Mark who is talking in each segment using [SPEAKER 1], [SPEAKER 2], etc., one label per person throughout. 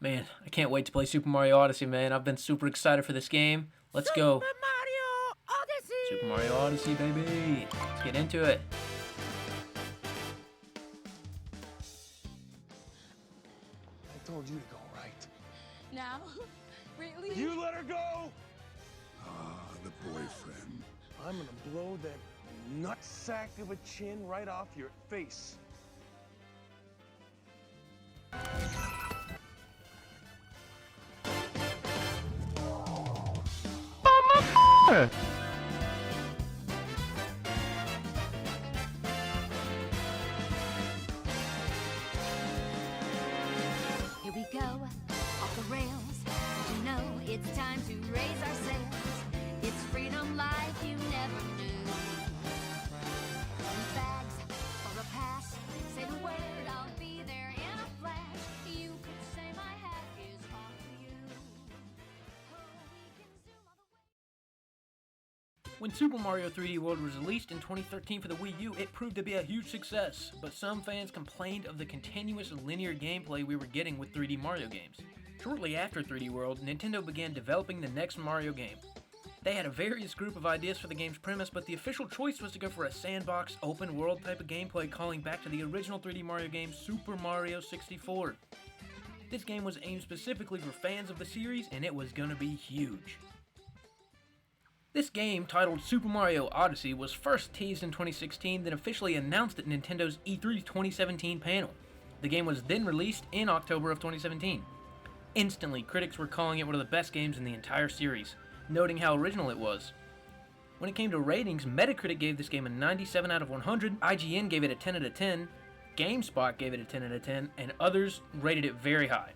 [SPEAKER 1] Man, I can't wait to play Super Mario Odyssey, man. I've been super excited for this game. Let's go.
[SPEAKER 2] Super Mario Odyssey!
[SPEAKER 1] Super Mario Odyssey, baby. Let's get into it.
[SPEAKER 3] I told you to go, right?
[SPEAKER 4] Now? Really?
[SPEAKER 3] You let her go!
[SPEAKER 5] Ah, the boyfriend.
[SPEAKER 3] I'm gonna blow that nutsack of a chin right off your face.
[SPEAKER 4] Here we go, off the rails. You know it's time to raise our sails. It's freedom like you never knew. Bags for a pass. Say the word, I'll be there in a flash. You could say my hat is off to you. Oh, we can zoom all the way.
[SPEAKER 1] When Super Mario 3D World was released in 2013 for the Wii U, it proved to be a huge success, but some fans complained of the continuous linear gameplay we were getting with 3D Mario games. Shortly after 3D World, Nintendo began developing the next Mario game. They had a various group of ideas for the game's premise, but the official choice was to go for a sandbox, open world type of gameplay calling back to the original 3D Mario game Super Mario 64. This game was aimed specifically for fans of the series, and it was gonna be huge. This game, titled Super Mario Odyssey, was first teased in 2016, then officially announced at Nintendo's E3 2017 panel. The game was then released in October of 2017. Instantly, critics were calling it one of the best games in the entire series, noting how original it was. When it came to ratings, Metacritic gave this game a 97 out of 100, IGN gave it a 10 out of 10, GameSpot gave it a 10 out of 10, and others rated it very high.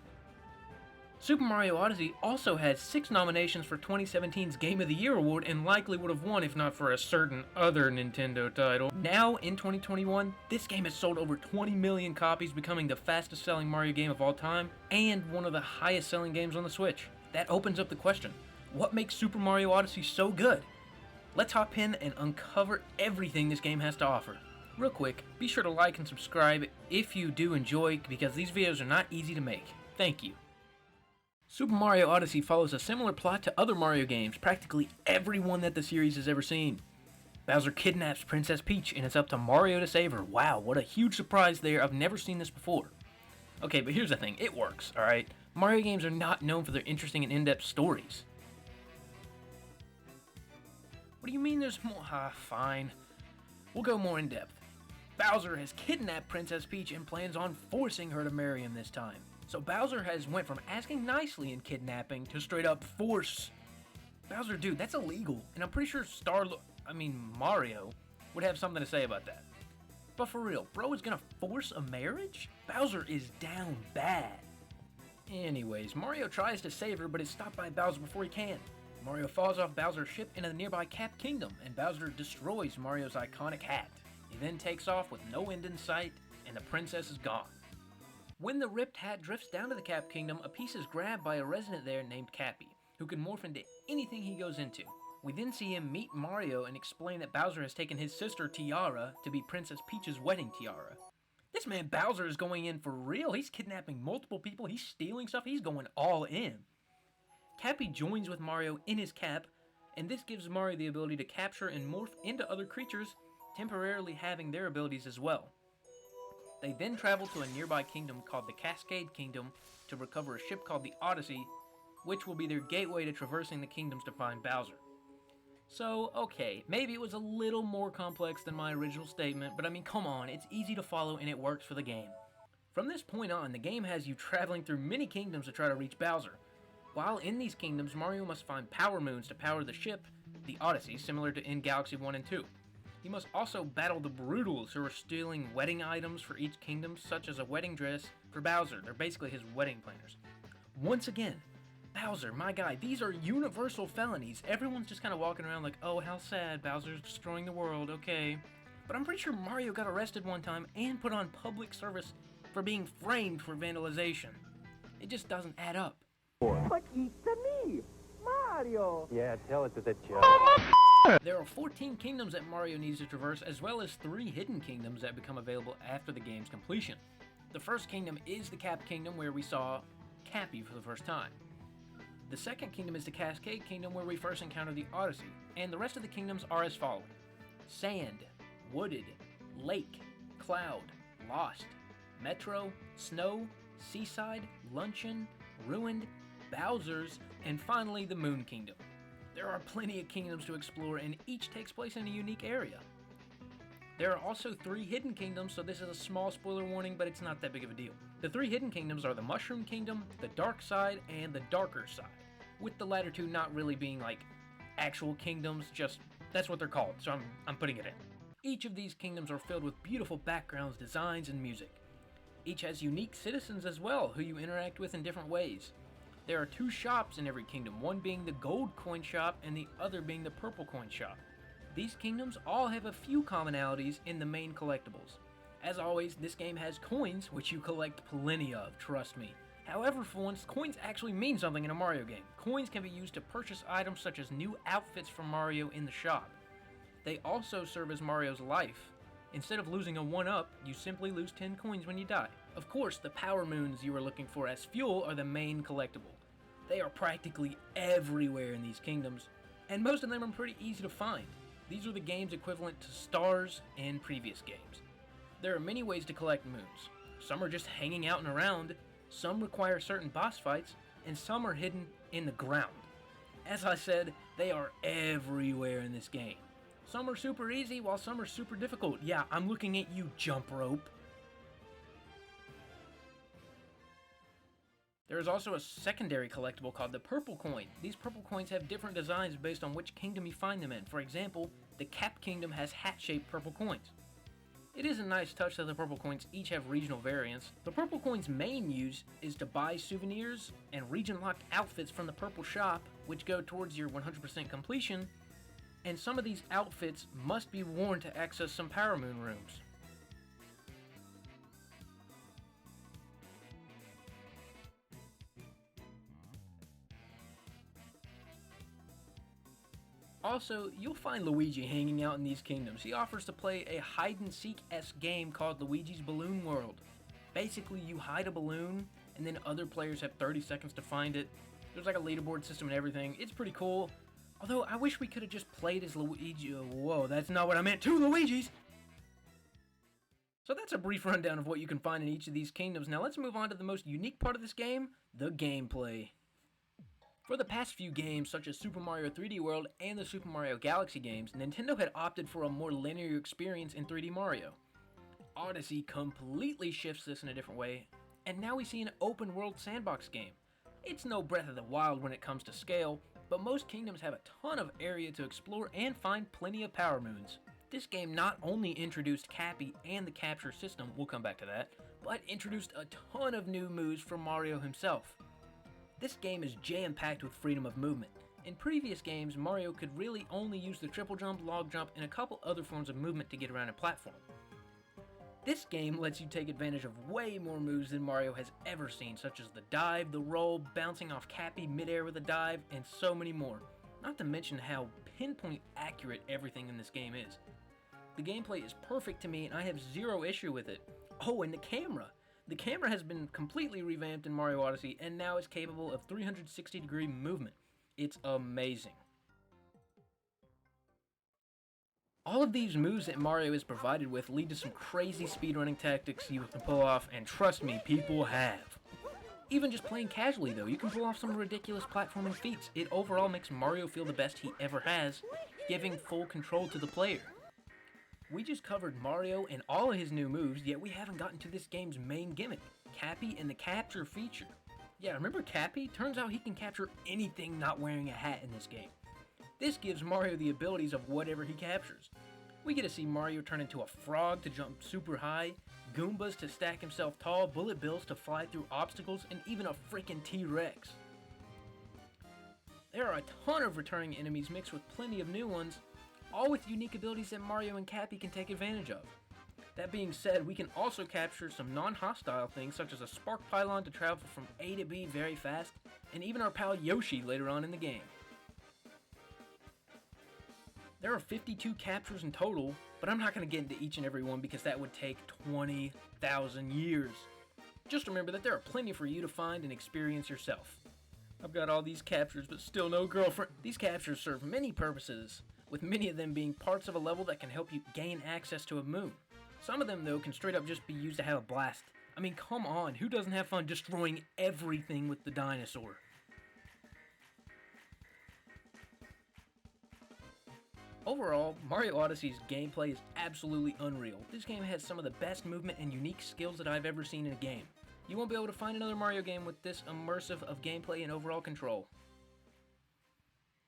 [SPEAKER 1] Super Mario Odyssey also had 6 nominations for 2017's Game of the Year award and likely would have won if not for a certain other Nintendo title. Now, in 2021, this game has sold over 20 million copies, becoming the fastest selling Mario game of all time, and one of the highest selling games on the Switch. That opens up the question, what makes Super Mario Odyssey so good? Let's hop in and uncover everything this game has to offer. Real quick, be sure to like and subscribe if you do enjoy, because these videos are not easy to make. Thank you. Super Mario Odyssey follows a similar plot to other Mario games, practically everyone that the series has ever seen. Bowser kidnaps Princess Peach and it's up to Mario to save her. Wow, what a huge surprise there, I've never seen this before. Okay, but here's the thing, it works, alright? Mario games are not known for their interesting and in-depth stories. What do you mean there's more? Fine. We'll go more in depth. Bowser has kidnapped Princess Peach and plans on forcing her to marry him this time. So Bowser has went from asking nicely in kidnapping to straight up force. Bowser, dude, that's illegal. And I'm pretty sure Mario would have something to say about that. But for real, bro is gonna force a marriage? Bowser is down bad. Anyways, Mario tries to save her but is stopped by Bowser before he can. Mario falls off Bowser's ship into the nearby Cap Kingdom and Bowser destroys Mario's iconic hat. He then takes off with no end in sight and the princess is gone. When the ripped hat drifts down to the Cap Kingdom, a piece is grabbed by a resident there named Cappy, who can morph into anything he goes into. We then see him meet Mario and explain that Bowser has taken his sister Tiara to be Princess Peach's wedding tiara. This man Bowser is going in for real. He's kidnapping multiple people, he's stealing stuff, he's going all in. Cappy joins with Mario in his cap, and this gives Mario the ability to capture and morph into other creatures, temporarily having their abilities as well. They then travel to a nearby kingdom called the Cascade Kingdom to recover a ship called the Odyssey, which will be their gateway to traversing the kingdoms to find Bowser. So, okay, maybe it was a little more complex than my original statement, but I mean, come on, it's easy to follow and it works for the game. From this point on, the game has you traveling through many kingdoms to try to reach Bowser. While in these kingdoms, Mario must find power moons to power the ship, the Odyssey, similar to in Galaxy 1 and 2. He must also battle the Brutals, who are stealing wedding items for each kingdom, such as a wedding dress for Bowser. They're basically his wedding planners. Once again, Bowser, my guy, these are universal felonies. Everyone's just kind of walking around like, oh, how sad, Bowser's destroying the world, okay. But I'm pretty sure Mario got arrested one time and put on public service for being framed for vandalization. It just doesn't add up.
[SPEAKER 2] But it's me, Mario!
[SPEAKER 3] Yeah, tell it to the judge.
[SPEAKER 1] There are 14 kingdoms that Mario needs to traverse, as well as 3 hidden kingdoms that become available after the game's completion. The first kingdom is the Cap Kingdom, where we saw Cappy for the first time. The second kingdom is the Cascade Kingdom, where we first encounter the Odyssey, and the rest of the kingdoms are as following: Sand, Wooded, Lake, Cloud, Lost, Metro, Snow, Seaside, Luncheon, Ruined, Bowser's, and finally the Moon Kingdom. There are plenty of kingdoms to explore, and each takes place in a unique area. There are also 3 hidden kingdoms, so this is a small spoiler warning, but it's not that big of a deal. The 3 hidden kingdoms are the Mushroom Kingdom, the Dark Side, and the Darker Side, with the latter 2 not really being like actual kingdoms, just that's what they're called, so I'm putting it in. Each of these kingdoms are filled with beautiful backgrounds, designs, and music. Each has unique citizens as well, who you interact with in different ways. There are 2 shops in every kingdom, one being the Gold Coin Shop and the other being the Purple Coin Shop. These kingdoms all have a few commonalities in the main collectibles. As always, this game has coins, which you collect plenty of, trust me. However, for once, coins actually mean something in a Mario game. Coins can be used to purchase items such as new outfits for Mario in the shop. They also serve as Mario's life. Instead of losing a 1-up, you simply lose 10 coins when you die. Of course, the Power Moons you are looking for as fuel are the main collectible. They are practically everywhere in these kingdoms, and most of them are pretty easy to find. These are the game's equivalent to stars in previous games. There are many ways to collect moons. Some are just hanging out and around, some require certain boss fights, and some are hidden in the ground. As I said, they are everywhere in this game. Some are super easy, while some are super difficult. Yeah, I'm looking at you, Jump Rope. There is also a secondary collectible called the Purple Coin. These purple coins have different designs based on which kingdom you find them in. For example, the Cap Kingdom has hat-shaped purple coins. It is a nice touch that the purple coins each have regional variants. The purple coin's main use is to buy souvenirs and region-locked outfits from the purple shop, which go towards your 100% completion, and some of these outfits must be worn to access some Power Moon rooms. Also, you'll find Luigi hanging out in these kingdoms. He offers to play a hide-and-seek-esque game called Luigi's Balloon World. Basically, you hide a balloon, and then other players have 30 seconds to find it. There's like a leaderboard system and everything. It's pretty cool. Although, I wish we could have just played as Luigi. Whoa, that's not what I meant. 2 Luigis! So that's a brief rundown of what you can find in each of these kingdoms. Now let's move on to the most unique part of this game, the gameplay. For the past few games, such as Super Mario 3D World and the Super Mario Galaxy games, Nintendo had opted for a more linear experience in 3D Mario. Odyssey completely shifts this in a different way, and now we see an open world sandbox game. It's no Breath of the Wild when it comes to scale, but most kingdoms have a ton of area to explore and find plenty of Power Moons. This game not only introduced Cappy and the capture system, we'll come back to that, but introduced a ton of new moves for Mario himself. This game is jam-packed with freedom of movement. In previous games, Mario could really only use the triple jump, log jump, and a couple other forms of movement to get around a platform. This game lets you take advantage of way more moves than Mario has ever seen, such as the dive, the roll, bouncing off Cappy midair with a dive, and so many more. Not to mention how pinpoint accurate everything in this game is. The gameplay is perfect to me and I have zero issue with it. Oh, and the camera! The camera has been completely revamped in Mario Odyssey and now is capable of 360-degree movement. It's amazing. All of these moves that Mario is provided with lead to some crazy speedrunning tactics you can pull off, and trust me, people have. Even just playing casually though, you can pull off some ridiculous platforming feats. It overall makes Mario feel the best he ever has, giving full control to the player. We just covered Mario and all of his new moves, yet we haven't gotten to this game's main gimmick, Cappy and the capture feature. Yeah, remember Cappy? Turns out he can capture anything not wearing a hat in this game. This gives Mario the abilities of whatever he captures. We get to see Mario turn into a frog to jump super high, Goombas to stack himself tall, bullet bills to fly through obstacles, and even a freaking T-Rex. There are a ton of returning enemies mixed with plenty of new ones, all with unique abilities that Mario and Cappy can take advantage of. That being said, we can also capture some non-hostile things such as a spark pylon to travel from A to B very fast, and even our pal Yoshi later on in the game. There are 52 captures in total, but I'm not going to get into each and every one because that would take 20,000 years. Just remember that there are plenty for you to find and experience yourself. I've got all these captures, but still no girlfriend. These captures serve many purposes, with many of them being parts of a level that can help you gain access to a moon. Some of them, though, can straight up just be used to have a blast. I mean, come on, who doesn't have fun destroying everything with the dinosaur? Overall, Mario Odyssey's gameplay is absolutely unreal. This game has some of the best movement and unique skills that I've ever seen in a game. You won't be able to find another Mario game with this immersive of gameplay and overall control.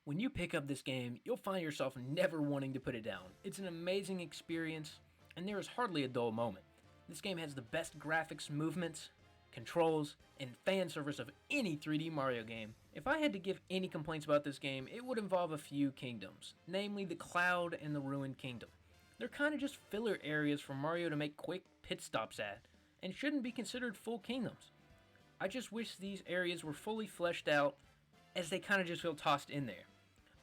[SPEAKER 1] When you pick up this game, you'll find yourself never wanting to put it down. It's an amazing experience, and there is hardly a dull moment. This game has the best graphics, movements, controls, and fan service of any 3D Mario game. If I had to give any complaints about this game, it would involve a few kingdoms, namely the Cloud and the Ruined Kingdom. They're kind of just filler areas for Mario to make quick pit stops at, and shouldn't be considered full kingdoms. I just wish these areas were fully fleshed out, as they kind of just feel tossed in there.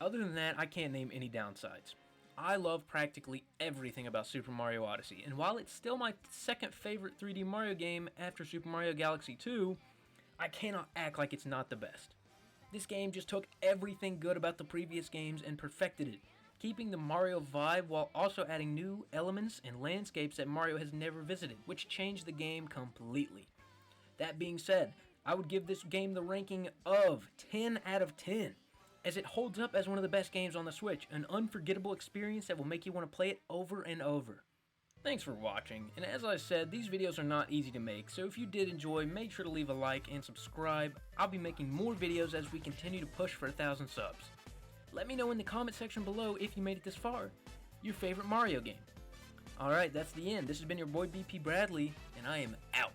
[SPEAKER 1] Other than that, I can't name any downsides. I love practically everything about Super Mario Odyssey, and while it's still my second favorite 3D Mario game after Super Mario Galaxy 2, I cannot act like it's not the best. This game just took everything good about the previous games and perfected it, keeping the Mario vibe while also adding new elements and landscapes that Mario has never visited, which changed the game completely. That being said, I would give this game the ranking of 10 out of 10, as it holds up as one of the best games on the Switch, an unforgettable experience that will make you want to play it over and over. Thanks for watching, and as I said, these videos are not easy to make, so if you did enjoy, make sure to leave a like and subscribe. I'll be making more videos as we continue to push for 1,000 subs. Let me know in the comment section below if you made it this far, your favorite Mario game. Alright, that's the end. This has been your boy BP Bradley, and I am out.